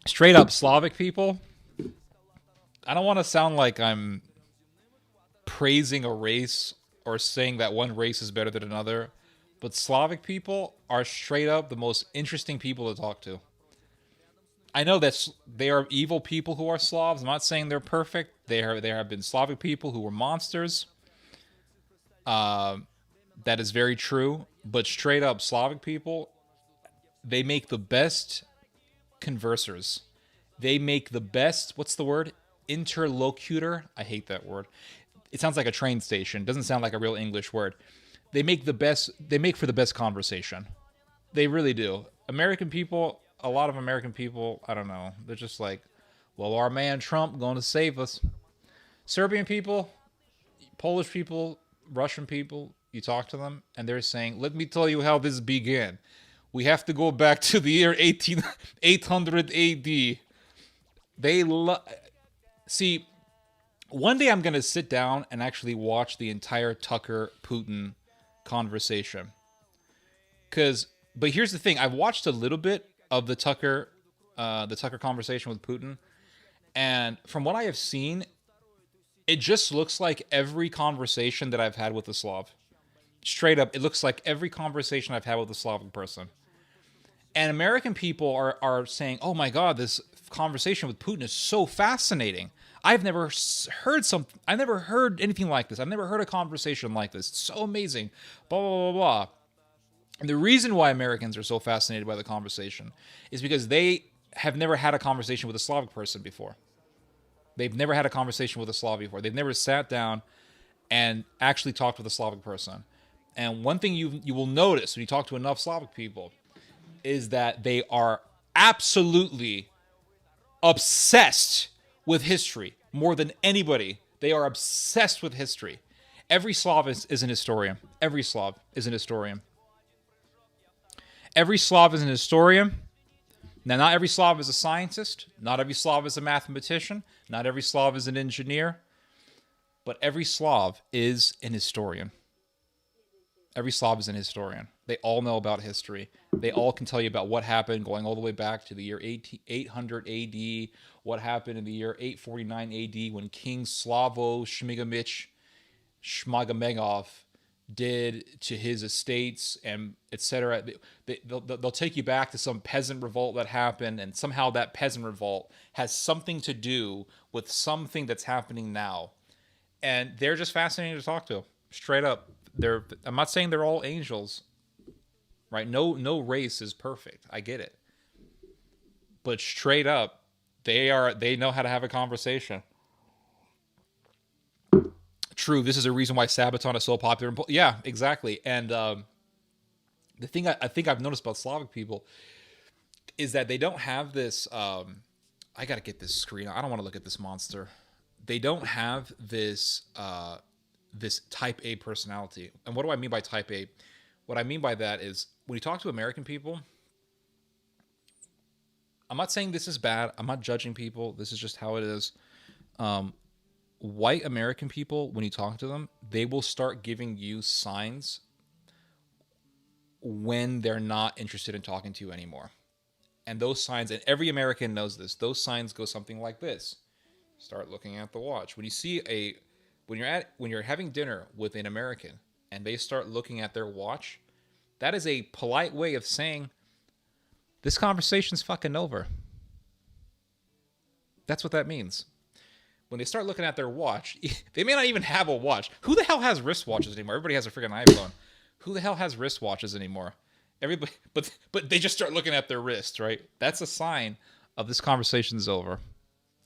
Straight up Slavic people. I don't want to sound like I'm praising a race or saying that one race is better than another, but Slavic people are straight up the most interesting people to talk to. I know that they are evil people who are Slavs. I'm not saying they're perfect. There have been Slavic people who were monsters. That is very true. But straight up Slavic people, they make the best conversers. They make the best. What's the word? Interlocutor. I hate that word. It sounds like a train station. It doesn't sound like a real English word. They make the best. They make for the best conversation. They really do. American people, a lot of American people, I don't know. They're just like, well, our man Trump going to save us. Serbian people, Polish people, Russian people, you talk to them and they're saying, let me tell you how this began. We have to go back to the year 800 AD. See, one day I'm going to sit down and actually watch the entire Tucker Putin conversation. But here's the thing: I've watched a little bit of the Tucker conversation with Putin, and from what I have seen, it just looks like every conversation that I've had with a Slav. Straight up, it looks like every conversation I've had with a Slavic person. And American people are saying, "Oh my God, this conversation with Putin is so fascinating. I've never heard anything like this. I've never heard a conversation like this. It's so amazing." Blah blah blah blah. And the reason why Americans are so fascinated by the conversation is because they have never had a conversation with a Slavic person before. They've never had a conversation with a Slav before. They've never sat down and actually talked with a Slavic person. And one thing you will notice when you talk to enough Slavic people is that they are absolutely obsessed with history more than anybody. They are obsessed with history. Every Slav is an historian. Every Slav is an historian. Every Slav is an historian. Now, not every Slav is a scientist. Not every Slav is a mathematician. Not every Slav is an engineer. But every Slav is an historian. Every Slav is an historian. They all know about history. They all can tell you about what happened going all the way back to the year 800 AD, what happened in the year 849 AD when King Slavo Shmagomedov did to his estates and etc. They'll take you back to some peasant revolt that happened, and somehow that peasant revolt has something to do with something that's happening now. And they're just fascinating to talk to, straight up. I'm not saying they're all angels, right? No race is perfect. I get it. But straight up, they know how to have a conversation. True, this is a reason why Sabaton is so popular. Yeah, exactly. And the thing I think I've noticed about Slavic people is that they don't have this. I gotta get this screen. I don't want to look at this monster. They don't have this type A personality. And what do I mean by type A? What I mean by that is when you talk to American people, I'm not saying this is bad. I'm not judging people. This is just how it is. White American people, when you talk to them, they will start giving you signs when they're not interested in talking to you anymore. And those signs, and every American knows this, those signs go something like this. Start looking at the watch. When you're having dinner with an American and they start looking at their watch, that is a polite way of saying this conversation's fucking over. That's what that means. When they start looking at their watch, they may not even have a watch. Who the hell has wristwatches anymore? Everybody has a freaking iPhone. Who the hell has wristwatches anymore? Everybody, but they just start looking at their wrist, right? That's a sign of this conversation's over.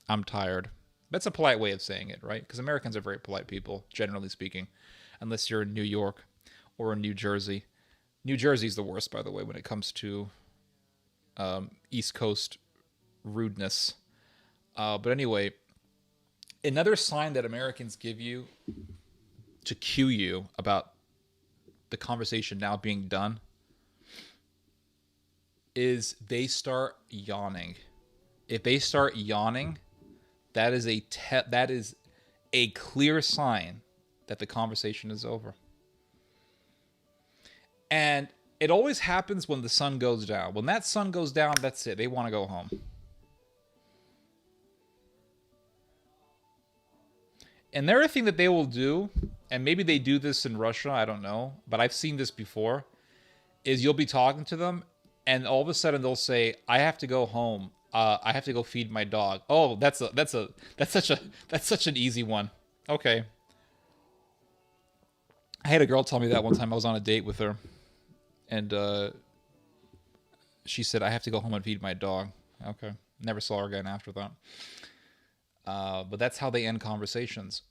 I'm tired. That's a polite way of saying it, right? Because Americans are very polite people, generally speaking, unless you're in New York or in New Jersey. New Jersey's the worst, by the way, when it comes to East Coast rudeness. But anyway, another sign that Americans give you to cue you about the conversation now being done is they start yawning. If they start yawning, that is a clear sign that the conversation is over. And it always happens when the sun goes down. When that sun goes down, that's it. They want to go home. Another thing that they will do, and maybe they do this in Russia, I don't know, but I've seen this before, is you'll be talking to them, and all of a sudden they'll say, "I have to go home. I have to go feed my dog." Oh, that's such an easy one. Okay. I had a girl tell me that one time. I was on a date with her, and she said, "I have to go home and feed my dog." Okay. Never saw her again after that. But that's how they end conversations.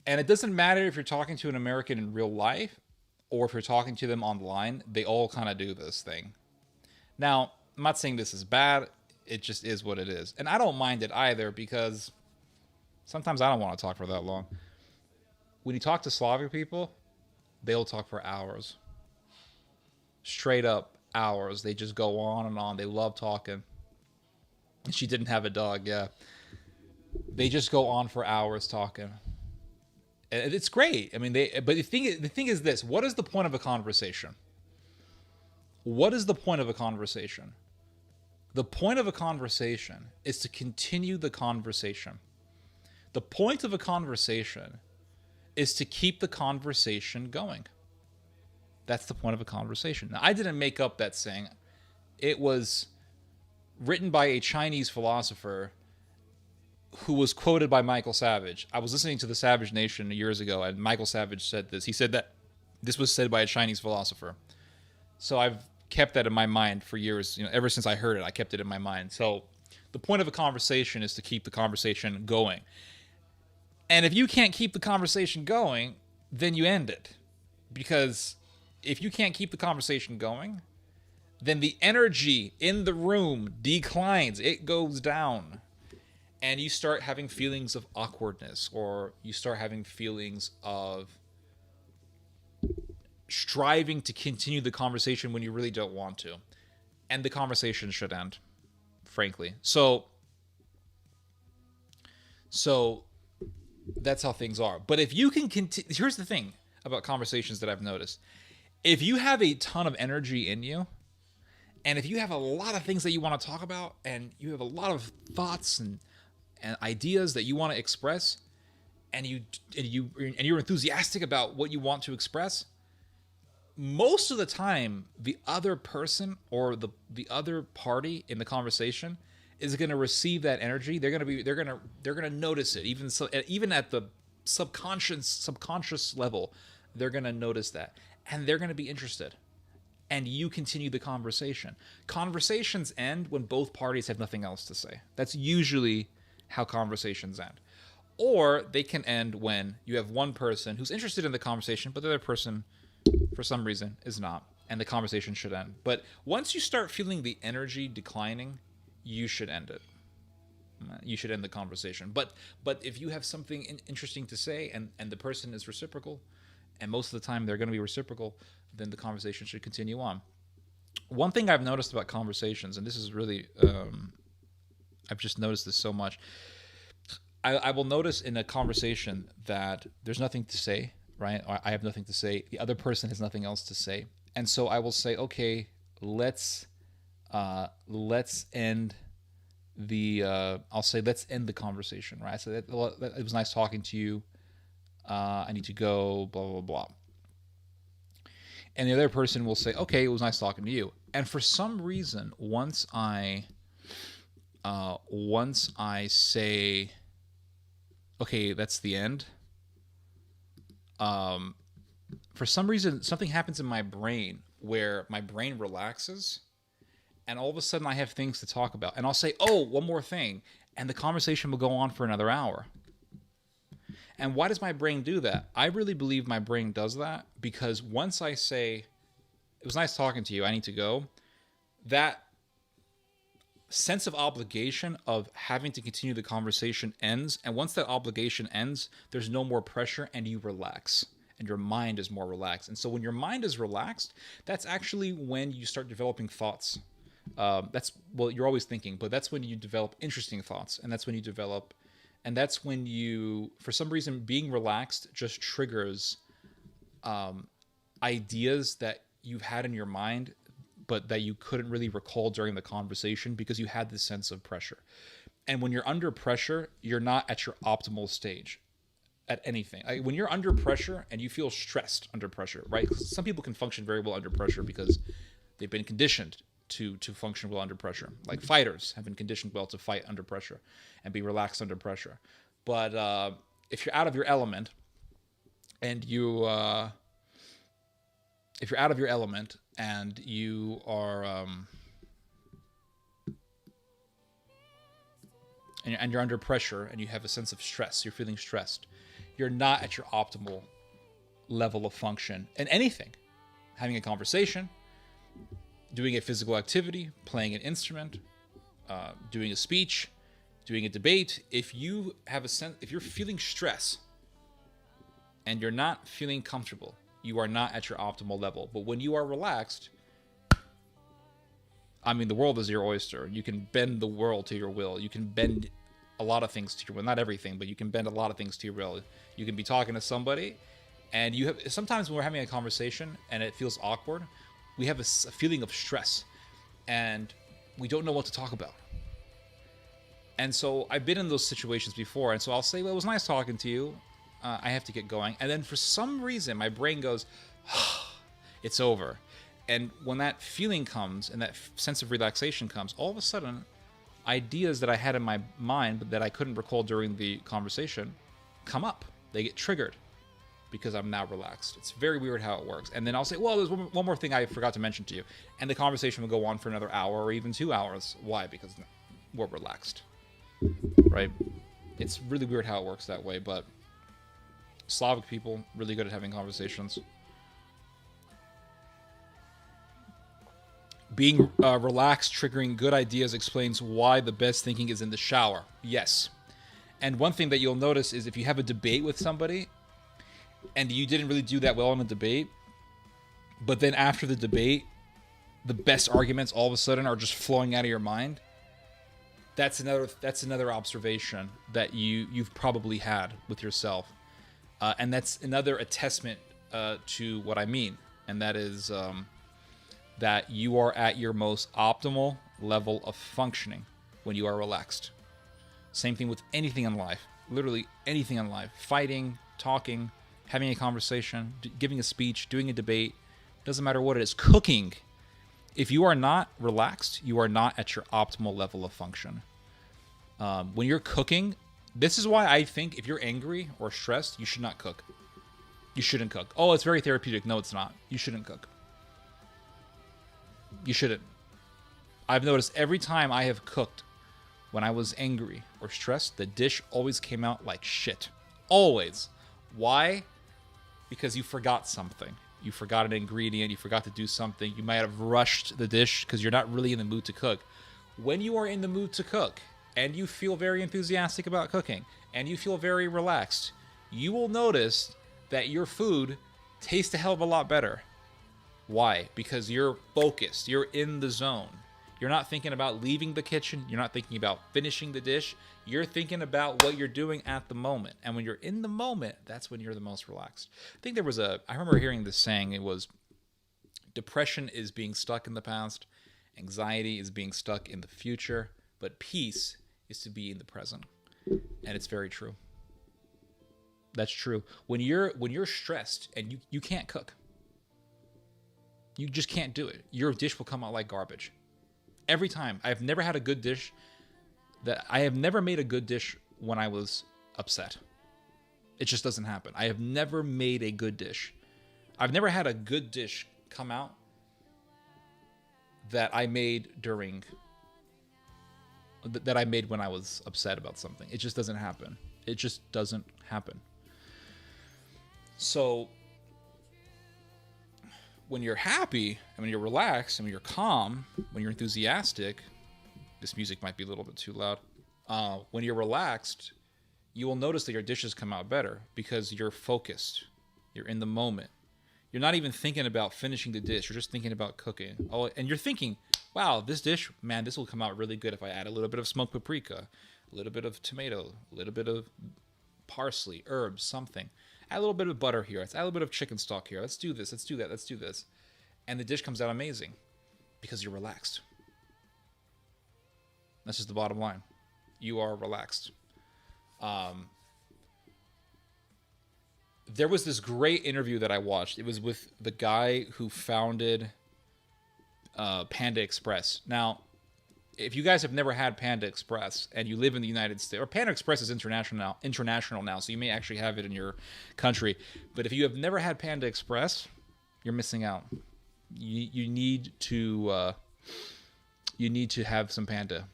And it doesn't matter if you're talking to an American in real life or if you're talking to them online, they all kind of do this thing. Now, I'm not saying this is bad. It just is what it is. And I don't mind it either because sometimes I don't want to talk for that long. When you talk to Slavic people, they'll talk for hours. Straight up hours. They just go on and on. They love talking. And she didn't have a dog, yeah. They just go on for hours talking. And it's great. I mean, but the thing is this, what is the point of a conversation? What is the point of a conversation? The point of a conversation is to continue the conversation. The point of a conversation is to keep the conversation going. That's the point of a conversation. Now, I didn't make up that saying. It was written by a Chinese philosopher who was quoted by Michael Savage. I was listening to the Savage Nation years ago, and Michael Savage said this. He said that this was said by a Chinese philosopher. So I've kept that in my mind for years. Ever since I heard it, I kept it in my mind. So the point of a conversation is to keep the conversation going. And if you can't keep the conversation going, then you end it. Because if you can't keep the conversation going, then the energy in the room declines. It goes down. And you start having feelings of awkwardness, or you start having feelings of striving to continue the conversation when you really don't want to. And the conversation should end, frankly. So that's how things are. But if you can continue, here's the thing about conversations that I've noticed. If you have a ton of energy in you, and if you have a lot of things that you want to talk about, and you have a lot of thoughts and ideas that you want to express, and you're enthusiastic about what you want to express, most of the time the other person or the other party in the conversation is going to receive that energy. They're going to notice it, even at the subconscious level. They're going to notice that, and they're going to be interested. And you continue the conversation. Conversations end when both parties have nothing else to say. That's usually how conversations end. Or they can end when you have one person who's interested in the conversation, but the other person, for some reason, is not. And the conversation should end. But once you start feeling the energy declining, you should end it. You should end the conversation. But if you have something interesting to say, and the person is reciprocal, and most of the time they're going to be reciprocal, then the conversation should continue on. One thing I've noticed about conversations, and this is really... I've just noticed this so much. I will notice in a conversation that there's nothing to say, right? Or I have nothing to say. The other person has nothing else to say. And so I will say, okay, let's end let's end the conversation, right? So it was nice talking to you. I need to go, blah, blah, blah. And the other person will say, okay, it was nice talking to you. And for some reason, once I say, okay, that's the end, for some reason, something happens in my brain where my brain relaxes, and all of a sudden I have things to talk about. And I'll say, oh, one more thing, and the conversation will go on for another hour. And why does my brain do that? I really believe my brain does that because once I say, it was nice talking to you, I need to go, that sense of obligation of having to continue the conversation ends. And once that obligation ends, there's no more pressure and you relax. And your mind is more relaxed. And so when your mind is relaxed, that's actually when you start developing thoughts. You're always thinking, but that's when you develop interesting thoughts. And that's when you, for some reason, being relaxed just triggers ideas that you've had in your mind, but that you couldn't really recall during the conversation because you had this sense of pressure. And when you're under pressure, you're not at your optimal stage. at anything. Like when you're under pressure and you feel stressed under pressure, right? 'Cause some people can function very well under pressure because they've been conditioned to function well under pressure. Like fighters have been conditioned well to fight under pressure and be relaxed under pressure. But if you're out of your element and if you're out of your element and you are and you're under pressure and you have a sense of stress, you're feeling stressed, you're not at your optimal level of function in anything. Having a conversation, doing a physical activity, playing an instrument, doing a speech, doing a debate. If you have a sense, if you're feeling stress and you're not feeling comfortable, you are not at your optimal level. But when you are relaxed, I mean, the world is your oyster. You can bend the world to your will. You can bend a lot of things to your will. Not everything, but you can bend a lot of things to your will. You can be talking to somebody, and you have sometimes when we're having a conversation and it feels awkward, we have a feeling of stress, and we don't know what to talk about. And so I've been in those situations before, and so I'll say, well, it was nice talking to you. I have to get going. And then for some reason, my brain goes, it's over. And when that feeling comes and that sense of relaxation comes, all of a sudden, ideas that I had in my mind but that I couldn't recall during the conversation come up. They get triggered because I'm now relaxed. It's very weird how it works. And then I'll say, well, there's one more thing I forgot to mention to you. And the conversation will go on for another hour or even 2 hours. Why? Because we're relaxed, right? It's really weird how it works that way, but Slavic people, really good at having conversations. Being relaxed, triggering good ideas explains why the best thinking is in the shower. Yes. And one thing that you'll notice is if you have a debate with somebody and you didn't really do that well in a debate, but then after the debate, the best arguments all of a sudden are just flowing out of your mind. That's another observation that you've probably had with yourself. And that's another attestment to what I mean. And that is that you are at your most optimal level of functioning when you are relaxed. Same thing with anything in life. Literally anything in life. Fighting, talking, having a conversation, giving a speech, doing a debate. Doesn't matter what it is. Cooking. If you are not relaxed, you are not at your optimal level of function. When you're cooking, this is why I think if you're angry or stressed, you should not cook. You shouldn't cook. Oh, it's very therapeutic. No, it's not. You shouldn't cook. You shouldn't. I've noticed every time I have cooked when I was angry or stressed, the dish always came out like shit. Always. Why? Because you forgot something. You forgot an ingredient. You forgot to do something. You might have rushed the dish because you're not really in the mood to cook. When you are in the mood to cook and you feel very enthusiastic about cooking and you feel very relaxed, you will notice that your food tastes a hell of a lot better. Why? Because you're focused. You're in the zone. You're not thinking about leaving the kitchen. You're not thinking about finishing the dish. You're thinking about what you're doing at the moment. And when you're in the moment, that's when you're the most relaxed. I think I remember hearing this saying, it was, depression is being stuck in the past, anxiety is being stuck in the future, but peace is to be in the present. And it's very true. That's true. When you're stressed and you can't cook, you just can't do it. Your dish will come out like garbage. Every time. I've never had a good dish. I have never made a good dish when I was upset. It just doesn't happen. I have never made a good dish. I've never had a good dish come out that I made when I was upset about something. It just doesn't happen. It just doesn't happen. So when you're happy, and when you're relaxed, and when you're calm, when you're enthusiastic, this music might be a little bit too loud. When you're relaxed, you will notice that your dishes come out better because you're focused. You're in the moment. You're not even thinking about finishing the dish. You're just thinking about cooking. Oh, and you're thinking, wow, this dish, man, this will come out really good if I add a little bit of smoked paprika, a little bit of tomato, a little bit of parsley, herbs, something. Add a little bit of butter here. Let's add a little bit of chicken stock here. Let's do this. Let's do that. Let's do this. And the dish comes out amazing because you're relaxed. That's just the bottom line. You are relaxed. There was this great interview that I watched. It was with the guy who founded Panda Express. Now, if you guys have never had Panda Express and you live in the United States, or Panda Express is international now, so you may actually have it in your country. But if you have never had Panda Express, you're missing out. You need to have some Panda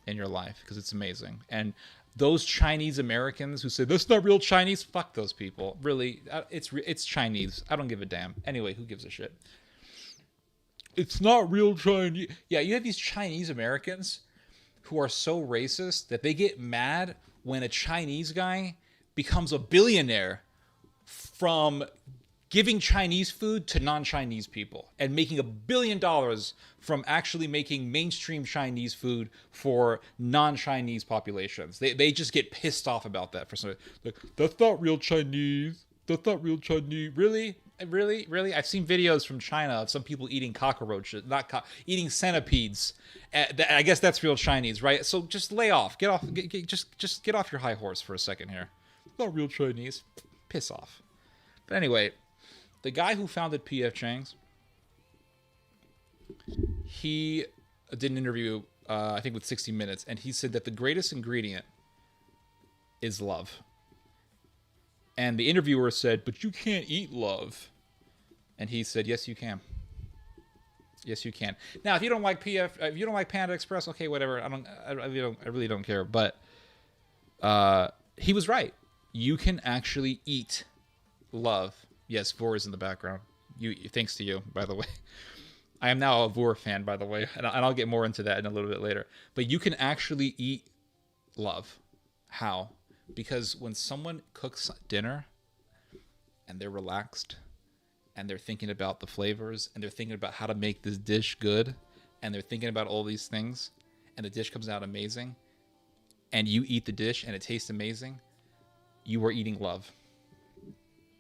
in your life because it's amazing. And those Chinese Americans who say that's not real Chinese, fuck those people. Really, it's Chinese. I don't give a damn. Anyway, who gives a shit? It's not real Chinese. Yeah, you have these Chinese Americans who are so racist that they get mad when a Chinese guy becomes a billionaire from giving Chinese food to non-Chinese people and making $1 billion from actually making mainstream Chinese food for non-Chinese populations. They just get pissed off about that for some. Like, that's not real Chinese. That's not real Chinese. Really? Really? I've seen videos from China of some people eating cockroaches, eating centipedes. I guess that's real Chinese, right? So just lay off. Get off. Just get off your high horse for a second here. Not real Chinese. Piss off. But anyway, the guy who founded P.F. Chang's, he did an interview, I think with 60 Minutes, and he said that the greatest ingredient is love. And the interviewer said, but you can't eat love. And he said, yes, you can. Yes, you can. Now, if you don't like if you don't like Panda Express, okay, whatever. I really don't care. But he was right. You can actually eat love. Yes, Vor is in the background. Thanks to you, by the way. I am now a Vor fan, by the way, and I'll get more into that in a little bit later. But you can actually eat love. How? Because when someone cooks dinner and they're relaxed and they're thinking about the flavors and they're thinking about how to make this dish good and they're thinking about all these things and the dish comes out amazing and you eat the dish and it tastes amazing, you are eating love.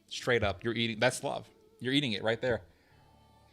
Straight up, you're eating. That's love. You're eating it right there.